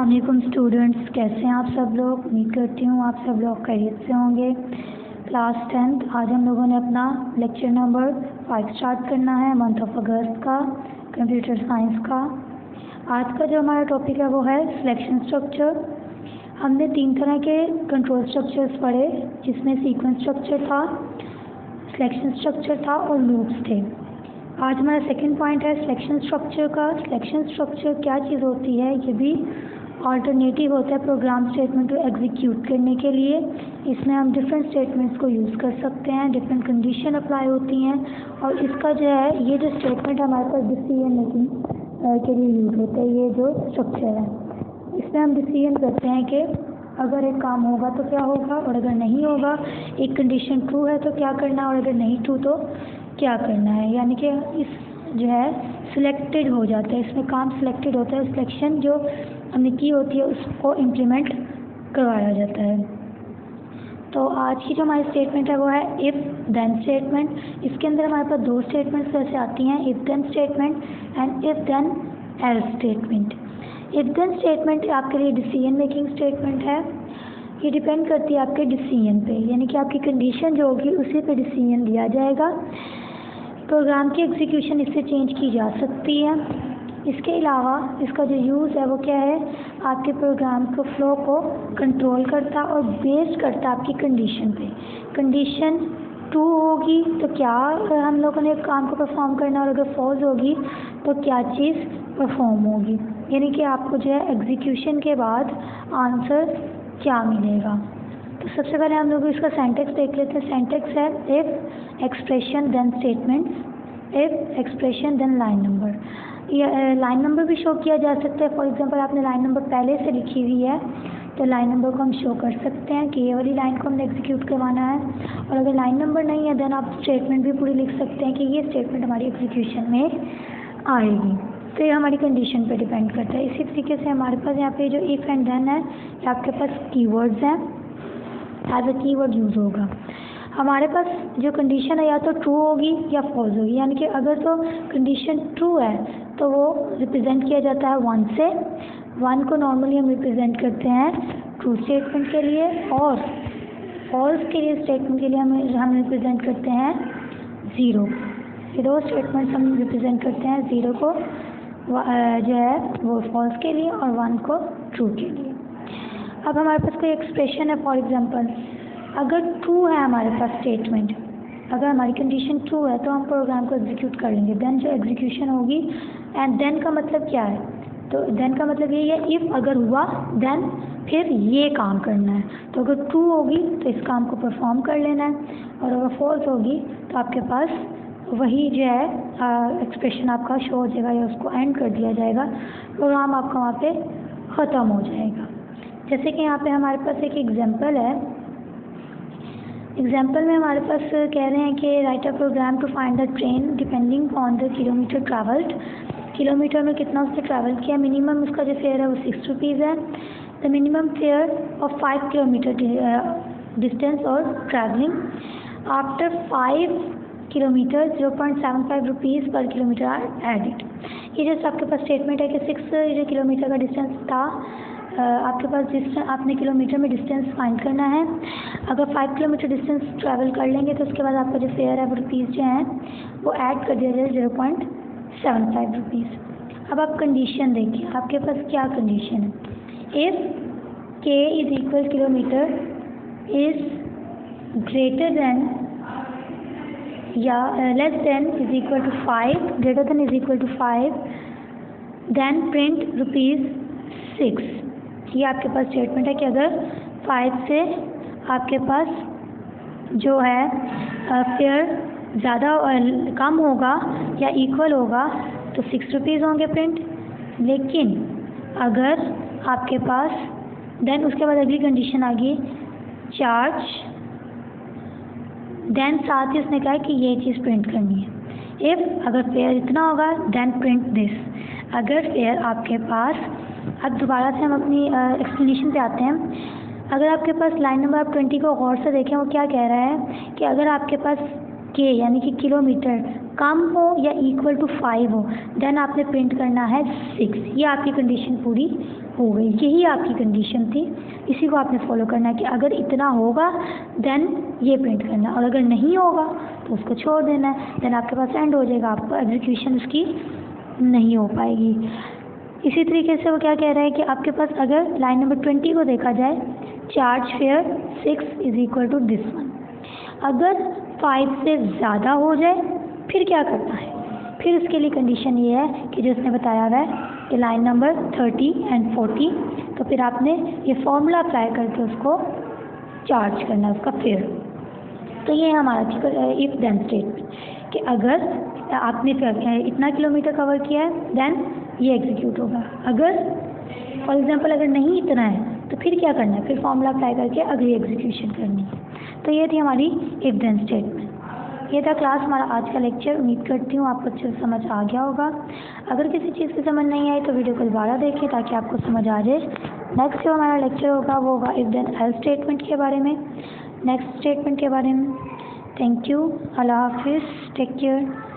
अस्सलामुअलैकुम स्टूडेंट्स, कैसे हैं आप सब लोग। उम्मीद करती हूँ आप सब लोग खैरियत से होंगे। क्लास 10th आज हम लोगों ने अपना लेक्चर नंबर 5 स्टार्ट करना है, मंथ ऑफ अगस्त का, कंप्यूटर साइंस का। आज का जो हमारा टॉपिक है वो है सिलेक्शन स्ट्रक्चर। हमने 3 तरह के कंट्रोल स्ट्रक्चर्स पढ़े, जिसमें सीक्वेंस स्ट्रक्चर था, सिलेक्शन स्ट्रक्चर था और लूप्स थे। आज हमारा सेकंड पॉइंट है सिलेक्शन स्ट्रक्चर का। सिलेक्शन स्ट्रक्चर क्या चीज़ होती है, ये भी ऑल्टरनेटिव होता है प्रोग्राम स्टेटमेंट को एग्जीक्यूट करने के लिए। इसमें हम डिफरेंट स्टेटमेंट्स को यूज़ कर सकते हैं, डिफरेंट कंडीशन अप्लाई होती हैं और इसका जो है ये जो स्टेटमेंट हमारे पास डिसीजन मेकिंग के लिए यूज़ होता है। ये जो स्ट्रक्चर है इसमें हम डिसीजन करते हैं कि अगर एक काम होगा तो क्या होगा और अगर नहीं होगा, एक कंडीशन ट्रू है तो क्या करना है और अगर नहीं ट्रू तो क्या करना है। यानी कि इस जो है सिलेक्टेड हो जाता है, इसमें काम सिलेक्टेड होता है, सिलेक्शन जो हमने की होती है उसको इम्प्लीमेंट करवाया जाता है। तो आज की जो हमारी स्टेटमेंट है वो है इफ़ देन स्टेटमेंट। इसके अंदर हमारे पास 2 स्टेटमेंट्स वैसे आती हैं, if then statement and if then else statement. If then statement आपके लिए डिसीजन मेकिंग स्टेटमेंट है। ये डिपेंड करती है आपके डिसीजन पे, यानी कि आपकी कंडीशन जो होगी उसी पे डिसीजन लिया जाएगा। प्रोग्राम की एग्जीक्यूशन इससे चेंज की जा सकती है। इसके अलावा इसका जो यूज़ है वो क्या है, आपके प्रोग्राम को फ्लो को कंट्रोल करता और बेस्ड करता आपकी कंडीशन पे। कंडीशन ट्रू होगी तो क्या हम लोगों ने काम को परफॉर्म करना और अगर फॉल्स होगी तो क्या चीज़ परफॉर्म होगी, यानी कि आपको जो है एग्जीक्यूशन के बाद आंसर क्या मिलेगा। तो सबसे पहले हम लोग इसका सेंटेक्स देख लेते हैं। सेंटेक्स है if expression then statement, if expression then line number. ये लाइन नंबर भी शो किया जा सकता है। फॉर एग्जांपल आपने लाइन नंबर पहले से लिखी हुई है तो लाइन नंबर को हम शो कर सकते हैं कि ये वाली लाइन को हमने एग्जीक्यूट करवाना है। और अगर लाइन नंबर नहीं है देन आप स्टेटमेंट भी पूरी लिख सकते हैं कि ये स्टेटमेंट हमारी एग्जीक्यूशन में आएगी। तो ये हमारी कंडीशन पे डिपेंड करता है। इसी तरीके से हमारे पास यहाँ पे जो इफ़ एंड देन है, ये आपके पास कीवर्ड्स हैं, एज अ कीवर्ड यूज़ होगा। हमारे पास जो कंडीशन है या तो ट्रू होगी या फॉल्स होगी, यानी कि अगर तो कंडीशन ट्रू है तो वो रिप्रेजेंट किया जाता है 1 से। 1 को नॉर्मली हम रिप्रेजेंट करते हैं ट्रू स्टेटमेंट के लिए और फॉल्स के लिए स्टेटमेंट के लिए हम रिप्रेजेंट करते हैं 0। ये 2 स्टेटमेंट हम रिप्रेजेंट करते हैं, 0 को जो है वो फॉल्स के लिए और 1 को ट्रू के लिए। अब हमारे पास कोई एक्सप्रेशन है, फॉर एग्जांपल अगर ट्रू है हमारे पास स्टेटमेंट, अगर हमारी कंडीशन ट्रू है तो हम प्रोग्राम को एग्जीक्यूट कर लेंगे। देन जो एग्जीक्यूशन होगी, एंड देन का मतलब क्या है, तो देन का मतलब यही है इफ़ अगर हुआ देन फिर ये काम करना है। तो अगर ट्रू होगी तो इस काम को परफॉर्म कर लेना है और अगर फॉल्स होगी तो आपके पास वही जो है एक्सप्रेशन आपका शो हो जाएगा या उसको एंड कर दिया जाएगा, प्रोग्राम आपका वहाँ पे ख़त्म हो जाएगा। जैसे कि यहाँ पे हमारे पास एक एग्जांपल है। एग्जांपल में हमारे पास कह रहे हैं कि write a program to find the train depending on the kilometer travelled. Kilometer में कितना उसने ट्रैवल किया, मिनिमम उसका जो फेयर है वो 6 रुपीज़ है। The minimum fair of 5 kilometre distance और ट्रैवलिंग आफ्टर 5 किलोमीटर 0.75 रुपीज़ पर किलोमीटर आर एडिड। ये जैसे आपके पास स्टेटमेंट है कि 6 किलोमीटर का डिस्टेंस था, आपके पास डिस्टेंस आपने किलोमीटर में डिस्टेंस फाइंड करना है। अगर 5 किलोमीटर डिस्टेंस ट्रैवल कर लेंगे तो उसके बाद आपका जो फेयर है वो रुपीज़ जो हैं वो ऐड कर दिया जाए 0.75 रुपीज़। अब आप कंडीशन देखिए, आपके पास क्या कंडीशन है। If k is equal kilometre is greater than या less than is equal to 5, greater than is equal to 5, then print ₹6। ये आपके पास स्टेटमेंट है कि अगर 5 से आपके पास जो है फेयर ज़्यादा कम होगा या इक्वल होगा तो 6 रुपीज़ होंगे प्रिंट। लेकिन अगर आपके पास देन उसके बाद अगली कंडीशन आ गई चार्ज, देन साथ ही उसने कहा कि ये चीज़ प्रिंट करनी है। इफ़ अगर फेयर इतना होगा देन प्रिंट दिस। अगर फेयर आपके पास, अब दोबारा से हम अपनी एक्सप्लेनेशन पे आते हैं। अगर आपके पास लाइन नंबर आप 20 को गौर से देखें, वो क्या कह रहा है कि अगर आपके पास के यानी कि किलोमीटर कम हो या इक्वल टू 5 हो, देन आपने प्रिंट करना है 6। ये आपकी कंडीशन पूरी हो गई, यही आपकी कंडीशन थी, इसी को आपने फॉलो करना है कि अगर इतना होगा देन ये प्रिंट करना है, और अगर नहीं होगा तो उसको छोड़ देना है, देन आपके पास एंड हो जाएगा, आपको एग्जीक्यूशन उसकी नहीं हो पाएगी। इसी तरीके से वो क्या कह रहा है कि आपके पास अगर लाइन नंबर 20 को देखा जाए, charge fare 6 is equal to this one. अगर 5 से ज़्यादा हो जाए फिर क्या करना है, फिर उसके लिए कंडीशन ये है कि जो उसने बताया हुआ है कि लाइन नंबर 30 एंड 40, तो फिर आपने ये फॉर्मूला अप्लाई करके उसको चार्ज करना है उसका फेयर। तो ये हमारा इफ देन स्टेटमेंट कि अगर आपने इतना किलोमीटर कवर किया है देन ये एग्जीक्यूट होगा, अगर फॉर एग्जांपल अगर नहीं इतना है तो फिर क्या करना है, फिर फॉर्मूला अप्लाई करके अगली एग्जीक्यूशन करनी है। तो ये थी हमारी इफ देन स्टेटमेंट। ये था क्लास हमारा आज का लेक्चर। उम्मीद करती हूँ आपको अच्छे से समझ आ गया होगा। अगर किसी चीज़ की समझ नहीं आई तो वीडियो को दोबारा देखें ताकि आपको समझ आ जाए। नेक्स्ट जो हमारा लेक्चर होगा वो होगा इफ देन एल्स स्टेटमेंट के बारे में, नेक्स्ट स्टेटमेंट के बारे में। थैंक यू, अल्लाह हाफिज़, टेक केयर।